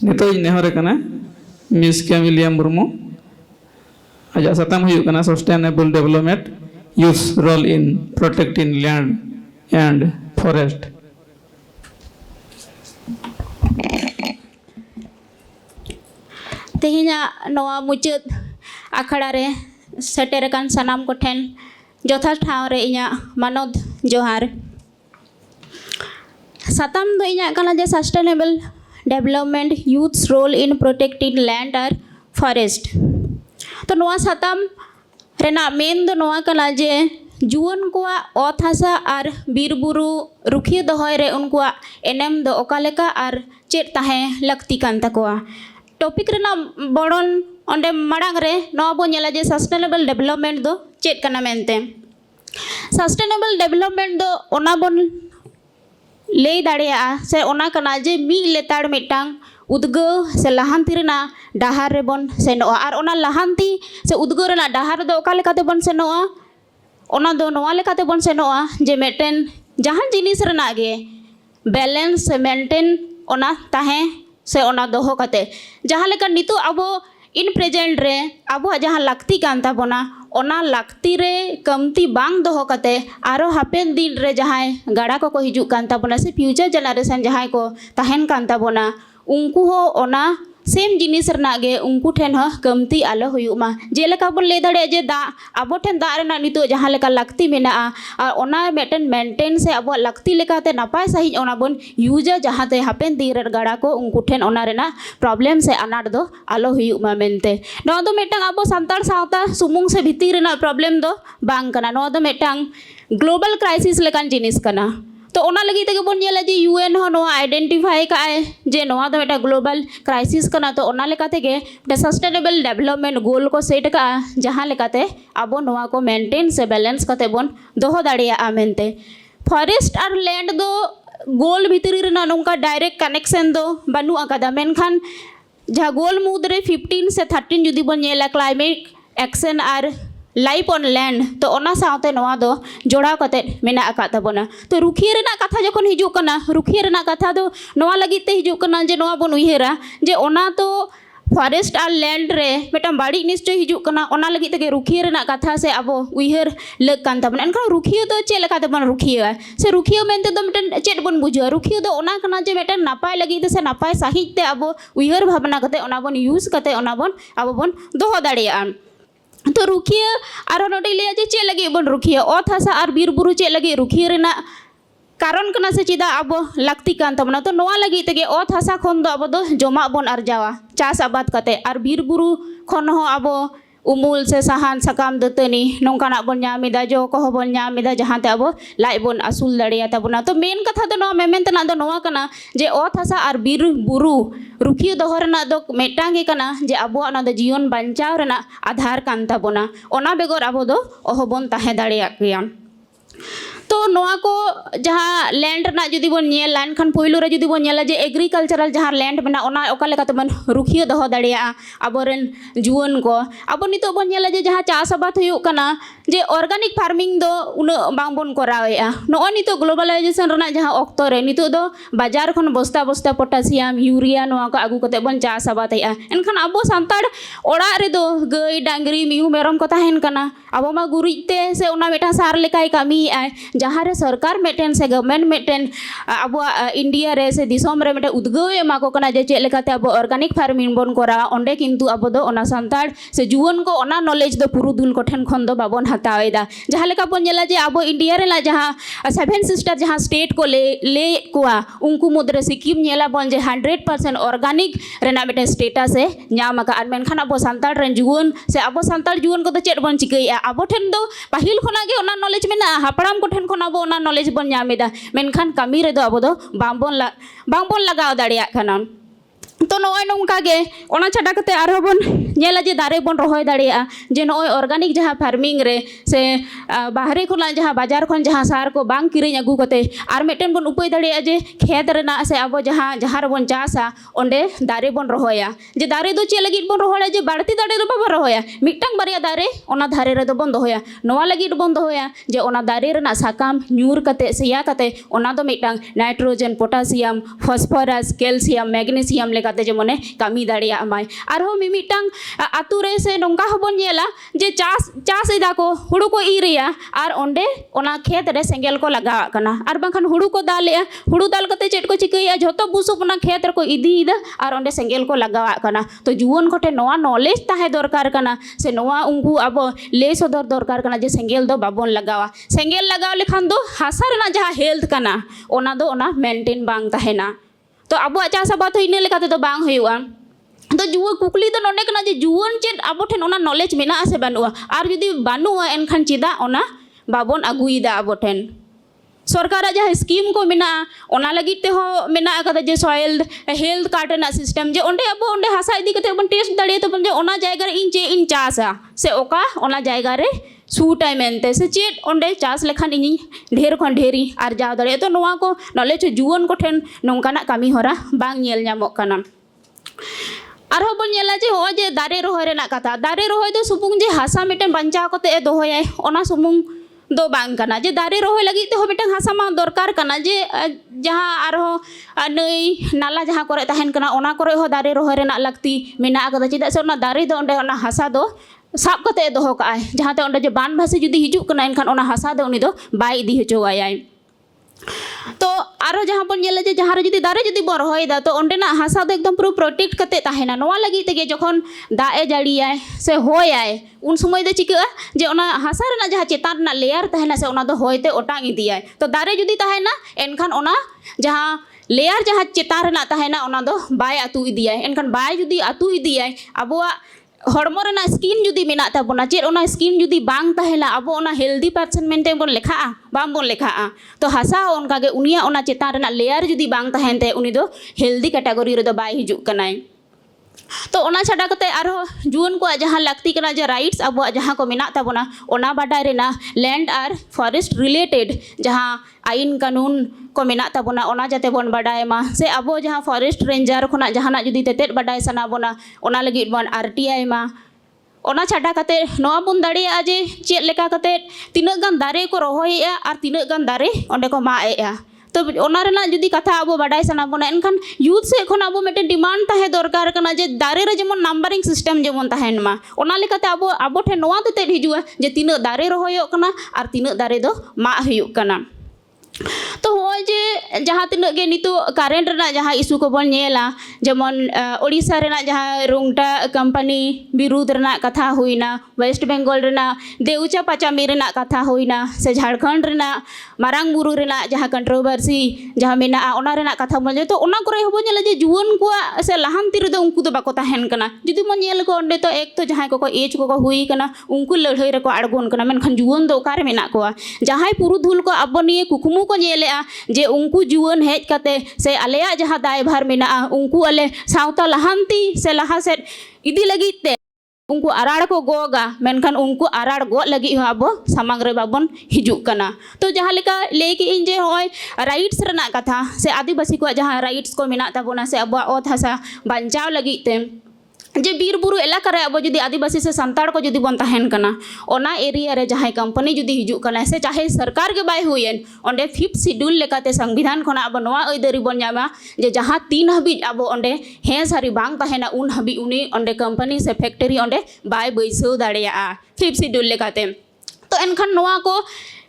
नितो नेहरे कना miss camellia Murmu आजा सतम हुई कना sustainable development youth role in protecting land and forest. तेहिना नोआ मुचाद आखड़ा रे सेटेरकान सनाम को ठेन जोथा ठाव रे इया मानद जोहार। साताम दो इया कना जे sustainable development youths role in protecting land और फॉरेस्ट। तो नोआ साताम रेना मेन दो नोआ कना जे जुवन कोआ ओत हासा और बीर बुरु रुखिया दोहय रे उनकुआ एनेम दो ओकालेका और चेत ताहे लक्ति कान तकोआ। टॉपिक रेना बड़न ओंडे माड़ांग रे नोआ बो नेला जे सस्टेनेबल डेवलपमेंट दो चेत कना मेनते। सस्टेनेबल डेवलपमेंट दो ओना बोन लई दाड़ेया से ओना कना जे मी लेताड़ मिटांग उद्गो से लहांती रेना डाहार रे बोन सेनोआ और ओना लहांती से उद्गो रेना डाहार दो ओका लेकाते बोन सेनोआ ओना दो नोआ लेकाते बोन सेनोआ जे मेटेन जहां जिनिस रेना गे बैलेंस मेंटेन ओना ताहे से ओना दोहो कते जहां लेका नितो अबो इन प्रेजेंट रे अबो जहां लाक्ति कान ताबोना ओना लाक्ति रे कमती बांग दोहो कते आरो हापेन दिन रे जहां गाड़ा को हिजु कान ताबोना से फ्यूचर जनरेशन जहां को ताहेन कान ताबोना उनको हो ओना सेम जिनिस रना गे उनको ठेन हो कमती आलो हुयुमा जेलेका बोन ले दाड़े जे दा आबो ठेन दा रेना नितो जहां लेका लाक्ति मेना आ ओना मेटन मेंटेन से आबो लाक्ति लेकाते नापाय सही ओना बोन यूज जहां ते हापेन दिन रे गाड़ा को उनको ठेन ओना रेना प्रॉब्लम से अनाट दो आलो हुयुमा मेनते नो दो मेटंग आबो सांतार सावता सुमुंग से भीतर रेना प्रॉब्लम दो बांग कना नो दो मेटंग ग्लोबल क्राइसिस लेकान जिनिस कना। तो ओना लगी तेगे बोन नेला जे यूएन हो नो आइडेंटिफाई काए जे नोआ दो मेटा ग्लोबल क्राइसिस कना। तो ओना लेकाते गे सस्टेनेबल डेवलपमेंट गोल को सेट का जहां लेकाते आबो नोआ को मेंटेन से बैलेंस कते बोन दोहो दाड़िया मेनते। फॉरेस्ट और लैंड दो गोल भीतरी रेना नोंका डायरेक्ट कनेक्शन दो बानु आकादा मेनखान जहां गोल मुद्रे 15 से 13 जुदी बोन नेला क्लाइमेट एक्शन और लाइफ ऑन लैंड तो ओना सावते नोआ दो जोड़ा कते मेना आका ताबोना। तो रुखिया रेना कथा जखन हिजु कना रुखिया रेना कथा दो नोआ लगी ते हिजु कना जे नोआ बोन उइहेरा जे ओना तो फॉरेस्ट और लैंड रे मेटा बाड़ी निश्चय हिजु कना ओना लगी ते रुखिया रेना कथा से अब उइहेर लग कान ताबोना। एनखान रुखिया दो चे लेका ताबोन रुखिया से रुखिया मेनते दो मेटन चेत बोन बुझुआ रुखिया दो ओना कना जे मेटन नापाय लगी ते से नापाय साहित्य ते अब उइहेर भावना कते ओना बोन यूज कते ओना बोन अब बोन दोहो दाड़िया। तो रुखिया और नोटे लिया जे चे लगे बोन रुखिया ओत हासा और बीर बुरु चे लगे रुखिया रेना कारण कना से चिदा अब लाक्ति कान तबना। तो नोआ लगी तेगे ओत हासा खन दो अब दो जमा बोन अर्जावा चास आबाद कते और बीर बुरु खन हो अब उमुल से साहान सकाम दतनी नोंकाना बोन ᱧᱟᱢᱮᱫᱟ जो को बोन ᱧᱟᱢᱮᱫᱟ जहां ते अब लाई बोन असूल दाड़िया ताबोना। तो मेन कथा दो नोआ मेमेन तना दो नोआ कना जे ओत हासा और बीर बुरु रुखिया दोहो रेना दो मेटांगे कना जे अबो ना दो जीवन बंचाव रेना आधार कान ताबोना ओना बेगर अबो दो ओहो बोन ताहे दाड़िया गया। तो नोआ को जहाँ लैंड ना जुदी बोन नेल लाइन खान पहिलो रे जुदी बोन नेला जे एग्रीकल्चरल जहाँ लैंड मेना ओना ओका लेकाते बोन रुखिया दोहो दाड़िया आबोरेन जुवन को अब नितो बोन नेला जे जहाँ चास आबाद हुयुग कना जे ऑर्गेनिक फार्मिंग दो उन बांग बोन करावेआ नो नितो ग्लोबलाइजेशन रेना जहाँ ऑक्तो रे नितो दो बाजार खन बस्ता बस्ता पोटासियम यूरिया नोआ को आगु कते बोन चास आबाद हेआ। एनखान आबो सांताड़ ओड़ा रे दो गाय डांगरी मिहु मेरम को ताहेन कना आबो मा गुरिजते से ओना मेटा सार लेकाय कामीआ जहाँ रे सरकार मेटेन से गवर्नमेंट मेटेन अब इंडिया रे से दिसोम रे मेटे उद्गव एमा को कना जे चे लेकाते अब ऑर्गेनिक फार्मिंग बोन करा ओंडे किंतु अब दो ओना सांताड़ से जुवन को ओना नॉलेज दो पुरुदुल को ठेन खन दो बाबोन हतावेदा। जहाँ लेका बोन नेला जे अब इंडिया रे ला जहाँ 7 सिस्टर जहाँ स्टेट को ले कोआ उनको मुद्रे सिक्किम नेला बोन जे 100% ऑर्गेनिक रेना मेटे स्टेटस से ᱧᱟᱢ ᱟᱠᱟ ᱟᱨ ᱢᱮᱱᱠᱷᱟᱱ ᱟᱵᱚ ᱥᱟᱱᱛᱟᱲ ᱨᱮᱱ ᱡᱩᱣᱟᱹᱱ ᱥᱮ ᱟᱵᱚ ᱥᱟᱱᱛᱟᱲ ᱡᱩᱣᱟᱹᱱ ᱠᱚᱫᱚ ᱪᱮᱫ ᱵᱚᱱ ᱪᱤᱠᱟᱹᱭᱮᱜᱼᱟ ᱟᱵᱚ ᱴᱷᱮᱱ ᱫᱚ ᱯᱟᱹᱦᱤᱞ ᱠᱷᱚᱱᱟᱜ ᱜᱮ ᱚᱱᱟ ᱱᱚᱞᱮᱡᱽ ᱢᱮᱱᱟᱜᱼᱟ ᱦᱟᱯᱲᱟᱢ ᱠᱚ ᱴᱷᱮᱱ ᱠᱷᱚᱱ ᱟᱵᱚ ᱚᱱᱟ ᱱᱚᱞᱮᱡᱽ ᱵᱚᱱ ᱧᱟᱢᱮᱫᱟ ᱢᱮᱱᱠᱷᱟन ᱠᱟᱹᱢᱤ ᱨᱮᱫᱚ ᱟᱵᱚ ᱫᱚ ᱵᱟᱝᱵᱚᱱ ᱞᱟᱜᱟᱣ ᱫᱟᱲᱮᱭᱟᱜ ᱠᱟᱱᱟ। तो नोय नोंका गे ओना छाड़ा कते आरो bone ñela je dare bon rohoy daड़ेया je noy organic jaha farming re se bahare khona jaha bajar khon jaha sar ko bang kiring agu kate ar meten bon upay daड़ेया je khet rena se abo jaha rebon chasa onde dare bon rohoya je dare do che lagit bon rohoya je badti dare do baba rohoya mittang bariya dare ona dhare re do bon dohoya noa lagit bon dohoya je ona dare rena sakam nyur kate seya kate ona do mittang nitrogen potassium phosphorus calcium magnesium lekate je mone kami daड़ेया amai arho mi mittang atu re se nongka hobon nyela je chas ida ko huru ko ireya ar onde ona khet re sengel ko laga kana ar bangkhan huru ko dalea huru dal kate chet ko chikaya jhoto busuk ona khet re ko idi ida ar onde sengel ko laga kana to juwon kote noa knowledge tahe dorkar kana se noa ungu abo le sodor dorkar kana je sengel do babon lagawa sengel lagaw lekhan do hasa rena jaha health kana ona do ona maintain bang tahena to abo chas abad ho ine lekate do bang huyuga तो जुआ कुकली तो नोने कना जे जुवन चेद आबो ठेन ओना knowledge मेना आसे बानुआ are जुदी बानुआ एनखान चिदा ओना बाबन अगुइदा आबो ठेन सरकार जहाँ स्कीम को मेना ओना लगी ते हो मेना कदा जे सॉइल हेल्थ कार्ड ना सिस्टम जे ओंडे अब ओंडे हासा इदी कते बन टेस्ट दाड़े तो बन जे ओना जायगा रे इन चासा से ओका ओना जायगा रे सूट आई मेनते से चेट ओंडे चास लेखान इन ढेर खन ढेरी आर जाव दाड़े तो नोआ को नॉलेज जुवन को ठेन नोंकाना कामी होरा बांग नेल ᱧᱟᱢᱚᱜ ᱠᱟᱱᱟ आरो बन नेला जे हो जे दारे रोहय रेना कथा दारे रोहय दो सुमुंग जे हासा मिटन बंचाव कते दोहय ओना सुमुंग दो बांग कना जे दारे रोहय लगी ते हो मिटन हासा मा दरकार कना जे जहां आरो नई नाला जहां करे तहन कना ओना करे हो दारे रोहय रेना लगती मेना कदा चिदा से ओना दारे दो ओंडे ओना हासा दो साब कते दोहो काय जहां ते ओंडे जे बान भासे जुदी हिजुक कना एनखान ओना हासा दो उनी दो बाय इदी हचोवाय तो आरो जहाँ बन नेले जे जहाँ रे जुदी दारे जुदी बन रोहयदा तो ओंडेना हासा दो एकदम पूरा प्रोटेक्ट कते ताहेना नोआ लगी तेगे जखन दाए जाड़ियाय से होयाय उन समय दे चिका जे ओना हासा रेना जहाँ चेतान रेना लेयर ताहेना से ओना दो होयते ओटांग इदियाय तो दारे जुदी ताहेना एनखान ओना जहाँ लेयर जहाँ चेतान रेना ताहेना ओना दो बाय आतु इदियाय एनखान बाय जुदी आतु इदियाय अबोआ हड़मो रेना स्किन जुदी मेना ताबोना चेद ओना स्किन जुदी बांग ताहेला अबो ओना हेल्दी पर्सन मेनते बोन लेखा बाम बोन लेखा तो हासा ओनका गे उनिया ओना चेतान रेना लेयर जुदी बांग ताहेनते उनी दो हेल्दी कैटेगरी रे दो बाय हिजुक कनाय तो ओना छाड़ा कते आरो जुवन को जहाँ लगती कना जे राइट्स अब जहाँ को मेना ताबोना ओना बाडाय रेना लैंड आर फॉरेस्ट रिलेटेड जहाँ आईन कानून को मेना ताबोना ओना जाते बोन बाडाय मा से अब जहाँ फॉरेस्ट रेंजर खोना जहाना जुदी तेतेद बाडाय सना बोना ओना लगी बोन आरटीआई मा ओना छाड़ा कते नोआ बोन दाड़ेया जे चेद लेका कते तिनक गान दारे को रोहयेया आर तिनक गान दारे ओंडे को माएया तो ओना रेना जुदी कथा अब बाडाय सना बोना एनखान यूथ से खन अब मेटे डिमांड ताहे दरकार कना जे दारे रे जेमन नंबरिंग सिस्टम जेमन ताहेन मा ओना लेकाते अब ठे नोआ तेते हिजुआ जे तिना दारे रोहयो कना आर तिना दारे दो मा हुयुक कना तो हो जे जहाँ तिना गे नितो कारेंट रेना जहाँ इशू को बन नेला जेमन ओडिशा रेना जहाँ रुंगटा कंपनी विरुद्ध रेना कथा हुईना वेस्ट बेंगल रेना देउचा पाचामी रेना कथा हुईना से झारखंड रेना मारांग बुरु रेना जहाँ कंट्रोवर्सी जहाँ मेना ओना रेना कथा बन तो ओना करे हो नेला जे जुवन को से लहांती रे दो उनको तो बाको ताहेन कना जुदी मन नेल को ओंडे तो एक तो जहाँ को एज को हुई कना उनको लड़ाई रे को आड़गोन कना मेनखान जुवन दो ओकारे मेना को जहाँ पुरुधुल को अब निये कुकुमु को नेलेआ जे उनको जुवन हेज कते से आलेया जहाँ दायभार मेना उनको अले सावता लहांती से लहा से इदी लगी ते उनको आराड़ को गोगा मेनखान उनको आराड़ गो लगी हो अब सामांग रे बाबन हिजुक कना तो जहाँ लेका लेके इन जे होय राइट्स रेना कथा से आदिवासी को जहाँ राइट्स को मेना ताबोना से अब ओत हासा बांचाव लगी ते जे बीर बुरु एलाका रे अब जुदी आदिवासी से संताड़ को जुदी बन ताहेन कना ओना एरिया रे जहाँ कंपनी जुदी हिजुक कना से चाहे सरकार के बाय हुयेन ओंडे 5th शेड्यूल लेकाते संविधान खना अब नोआ अइदारी बन ᱧᱟᱢᱟ जे जहाँ 3 हबी अब ओंडे हे सारी बांग ताहेना उन हबी उनी ओंडे कंपनी से फैक्ट्री ओंडे बाय बैसो दाड़ेया 5th शेड्यूल लेकाते तो एनखान नोआ को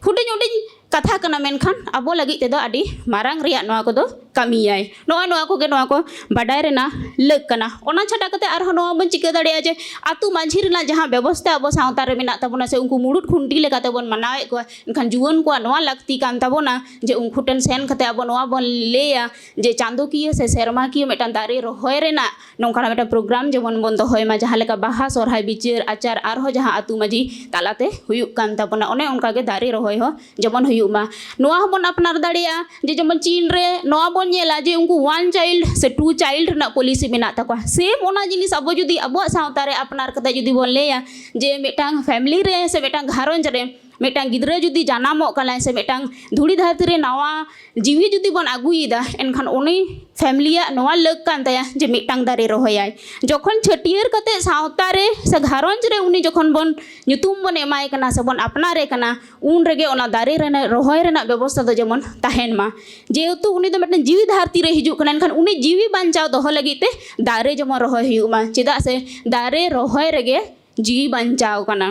हुडिñ हुडिñ कथा कना मेनखान अब लगी तेदो आदि मारांग रिया नोआ को दो कमियाय नोआ को गे नोआ को बाडाय रेना लग कना ओना छाड़ा कते आरो नोआ बन चिका दाड़ेया जे आतु माझी रेना जहाँ व्यवस्था अब सावता रे मेना ताबोना से उनको मुडुट खुंटी लेकाते बन मनाए को एनखान जुवन को नोआ लगती कान ताबोना जे उनको टेन सेन कते अब नोआ बन लेया जे चांदोकिया से सेरमा की मेटान दारे रोहय रेना नोंकाना मेटा प्रोग्राम जेमन बन दोहय मा जहाँ लेका बाहा सोरहाय बिचार आचार आरो जहाँ आतु माझी तालाते हुयुक कान ताबोना ओने उनका गे दारे रोहय हो जेमन हुयुक मा नोआ हबन अपनार दाड़ेया जे जेमन चीन रे नोआ bako nyela je unku one child se two child na policy mena takwa same ona jinis abo judi abo sauta re apnar kata judi bon leya je metang family re se metang gharonj re metang gidra judi janamok kala se metang dhuri dharti re nawa jiwi judi bon aguida enkhan oni family ya noa lag kan taya je metang dare rohoyai jokhon chhatier kate sauta re se gharonj re uni jokhon bon nyutum bon emai kana se bon apnare kana un rege ona dare re rohoy rena ব্যবস্থা do jemon tahen ma jehetu uni do meten jiwi dharti re hiju kana enkhan uni jiwi banchao doho lagite dare jemon rohoy hiu ma cheda se dare rohoy rege jiwi banchao kana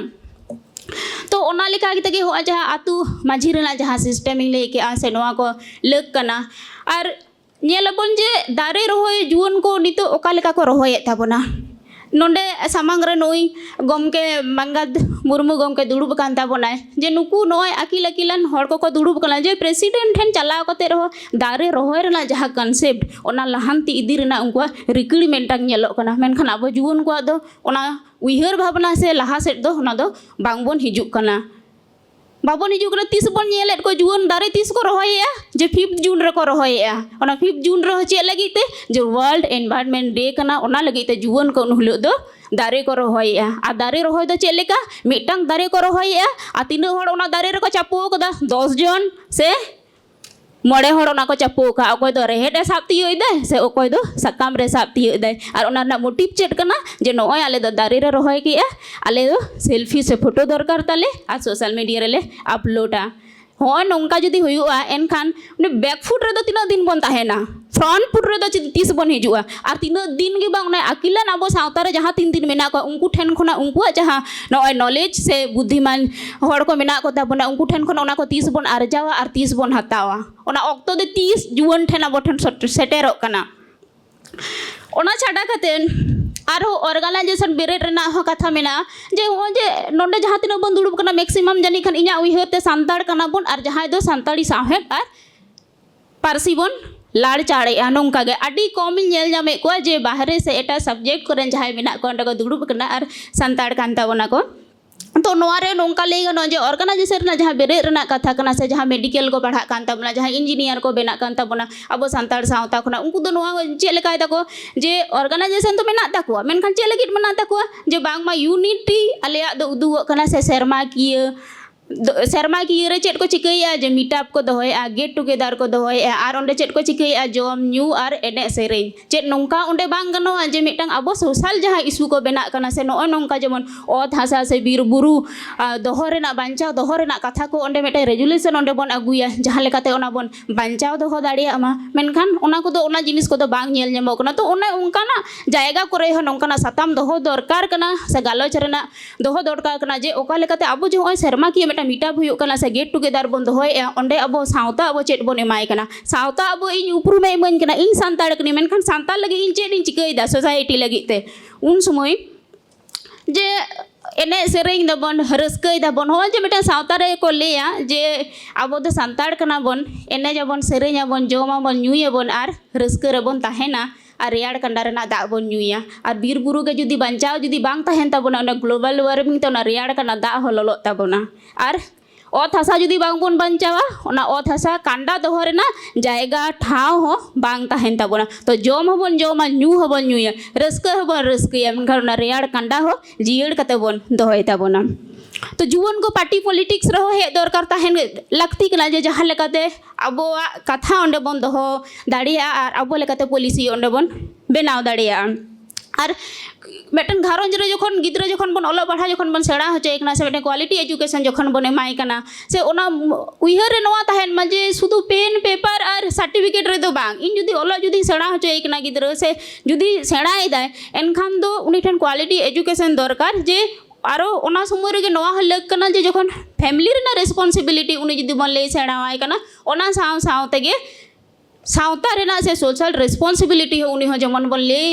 तो ओना लेका के तगे होआ जहा आतु माझी रेना जहा system ले के आ से नोआ को लग कना और नेलबन जे दारे रोहोय जुवन को नितो ओका लेका को रोहोय ताबोना नोंडे सामांग रे नोई गमके मंगद मुर्मू गमके दुड़ुब कान ताबोना जे नुकु नोय अकिल अकिलन हर को दुड़ुब कना जे प्रेसिडेंट ठेन चलाव कते रहो दारे रोहोय रेना जहा कॉन्सेप्ट ओना लहांती इदी रेना उनको रिक्रूटमेंट टांग नेलो कना मेनखान अब जुवन को दो ओना उइहर भावना से लहा सेट दो ओना दो बांगबन हिजुक कना बाबन हिजुक कना 30 बन नेलेट को जुवन दारे 30 को रोहोया जे 5 जून रे को रोहोया ओना 5 जून रे चे लगिते जे वर्ल्ड एनवायरनमेंट डे कना ओना लगिते जुवन को उनहुलो दो दारे को रोहोया आ दारे रोहोय दो चे लेका मिटंग दारे को रोहोया आ तीना हड़ ओना दारे रे को चापो कदा 10 जन से मोड़े हड़ ओना को चापो का ओकोय दो रेहेडे साब तियो दे से ओकोय दो सकाम रे साब तियो दे और ओना ना मोटिव चेट कना जे नोय आले दो दारे रे रोहोय किया आले दो सेल्फी से फोटो दरकार ताले आ सोशल मीडिया रे ले अपलोडा हो नोंका जदी हुयुआ एनखान उनी बैक फुट रे दो तीना दिन बन ताहेना फ्रंट फुट रे दो 30 बन हिजुआ और तीना दिन गे बांग ना अकिला नाबो सावता रे जहां 3 दिन मेना को उनकु ठेन खना उनकु जहां नोय नॉलेज से बुद्धिमान हड़ को मेना को ताबना उनकु ठेन खना ओना को 30 बन आरजावा और 30 बन हतावा ओना ऑक्टो दे 30 जुवन ठेन अब ठेन सेटेरो कना ओना छाडा कतेन आरो ऑर्गेनाइजेशन बेरेट रेना हो कथा मेना जे हो जे नोंडे जहां तिना बन दुड़ुब कना मैक्सिमम जानि खन इना उइहते सांताड़ कना बन और जहां दो सांताड़ी साहेब और पारसी बन लाड़ चाड़े नोंका गे अडी कम नेल जामे को जे बाहरे से एटा सब्जेक्ट करेन जहां मेना को अंडे को दुड़ुब कना और सांताड़ कांता बना को तो नोआरे नोंका ले गनो जे ऑर्गेनाइजेशन ना जहां बेरे रेना कथा कना से जहां मेडिकल को पढ़ा कांता बना जहां इंजीनियर को बेना कांता बना अब सांताड़ सावता खना उनको दो नोआ चे लेका ताको जे ऑर्गेनाइजेशन तो मेना ताको मेनखान चे लगित मेना ताको जे बांग मा यूनिटी आलेया दो उदु कना से शर्मा की रे चेट को चिकैया जे मीटअप को दोहोया गेट टुगेदर को दोहोया और ओंडे चेट को चिकैया जम न्यू और एने सेरेन चेट नोंका ओंडे बांग गनोआ जे मिटांग अब सोशल जहां इशू को बेना कना से नोय नोंका जेमन ओत हासा से बीर बुरु दोहो रेना बांचाव दोहो रेना कथा को ओंडे मेटे रेजुलेशन ओंडे बन अगुया जहां लेकाते ओना बन बांचाव दोहो दाड़िया मा मेनखान ओना को दो ओना जिनिस को दो बांग नेल नेमो कना तो ओना उनकाना जायगा करे हो नोंकाना साताम दोहो दरकार कना से गालोच रेना दोहो दरकार कना जे ओका लेकाते अब जो ओय शर्मा की मीटअप हुई कना से गेट टुगेदर बन दोहोया ओंडे अब सावता अब चेट बन एमाय कना सावता अब इन उपरुम एमन कना इन सांताड़ कनी मेनखान सांताल लगी इन चेट इन चिकैदा सोसाइटी लगी ते उन समय जे एने सेरेंग दबन रस्कई दबन हो जे मिटा सावता रे को लेया जे अब दो सांताड़ कना बन एने जबन सेरेंग बन जोमा बन न्यूया बन आर रस्क रे बन ताहेना और रेयाड़ कंडा रेना दा बन न्यूया और बीर बुरु के जुदी बंचाव जुदी बांग ताहेन ताबोना ओना ग्लोबल वार्मिंग तो ना रेयाड़ कना दा हो ललो ताबोना और ओत हासा जुदी बांग बन बंचावा ओना ओत हासा कांडा दोहो रेना जायगा ठाव हो बांग ताहेन ताबोना तो जम हबन जमा न्यू हबन न्यूया रस्क हबन रस्कया मेनखान ओना रेयाड़ कांडा हो जियड़ कते बन दोहोय ताबोना तो जुवन को पार्टी पॉलिटिक्स रहो हे दरकार ताहेन लगती कना जे जहां लेकाते अब कथा ओंडे बन दोहो दाड़िया और अब लेकाते पॉलिसी ओंडे बन बनाव दाड़िया और मेटन घारंज रे जखन गिद्रा जखन बन ओलो पढ़ा जखन बन सेड़ा होचे कना से मेटन क्वालिटी एजुकेशन जखन बन एमाय कना से ओना उइहर रे नोआ ताहेन मा जे सुदु पेन पेपर और सर्टिफिकेट रे दो बांग इन जुदी ओलो जुदी सेड़ा होचे कना गिद्रा से जुदी सेड़ाय दाय एनखान दो उनी ठन क्वालिटी एजुकेशन दरकार जे आरो ओना समय रे नोआ हलक कना जे जखन फैमिली रे ना रेस्पॉन्सिबिलिटी उनी जुदी बन ले सेड़ावाय कना ओना साव साव तेगे सावता रेना से सोशल रेस्पॉन्सिबिलिटी हो उनी हो जमन बन ले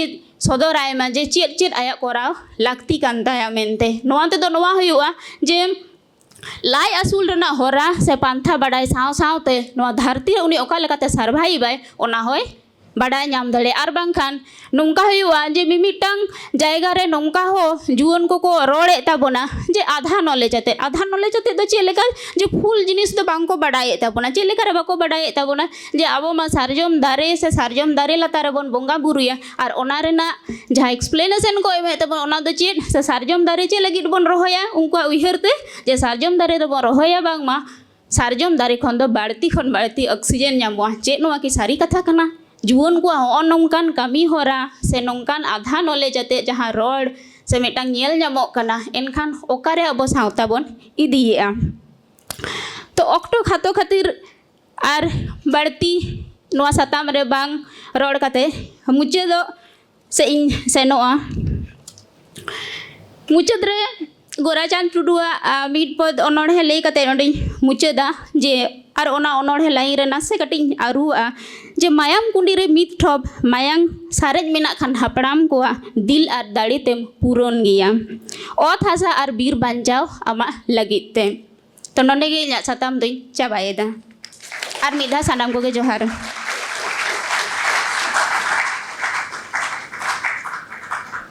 सदर आयमा जे चेत चेत आया कोराव लाक्ति कान ताया मेनते नोआ ते दो नोआ हुआ जे लाई आसुल रेना होरा से पांथा बाडाय साव सावते नोआ धरती रे उनी ओका लेकाते सर्वाइव बाय ओना होय बाडाय नाम दड़े आर बांखान नोंका हुआ जे मिमिटांग जायगा रे नोंका हो जुवन को रोड़े ताबोना जे आधा नॉलेज आते दो चेलेका जे फुल जिनिस दो बांको बाडाय ताबोना चेलेका रे बाको बाडाय ताबोना जे आबो मा सारजम दारे से सारजम दारे लातारे बोन बोंगा बुरुया आर ओना रेना जहां एक्सप्लेनेशन को एमे ताबोन ओना दो चेद से सारजम दारे चे लगिद बोन रोहया उनका उइहरते जे सारजम दारे दो बोन रोहया बांगमा सारजम दारे खन दो बाड़ती ऑक्सीजन नामवा चेद नोआ की सारी कथा कना जुवन को नौकान कमी होरा से नौकान आधा नॉलेज आते जहाँ रोड से मिटांग नेल नामोग कना एनखान ओकारे अब सावता बोन इदियेआ तो ऑक्टो खातो खातिर आर बाड़ती नोआ साताम रे बांग रोड काते मुचाद से इन सेनोआ मुचाद रे गोराचांद टुडुआ मिड पद अनोढ़े लई काते नोंडे मुचादा जे आर ओना अनोढ़े लाइन रे नासे कटिंग आरुआ जे मायाम कुंडी रे मिद ठोब मायांग सारेज मेना खान हापड़ाम कोआ दिल आर दाड़ी तेम पूरन गिया ओत हासा आर बीर बांचाव आमा लगित ते तो नोंडे गे इᱧᱟᱜ साताम दोई चाबायेदा आर मिदा सानाम कोगे जोहार।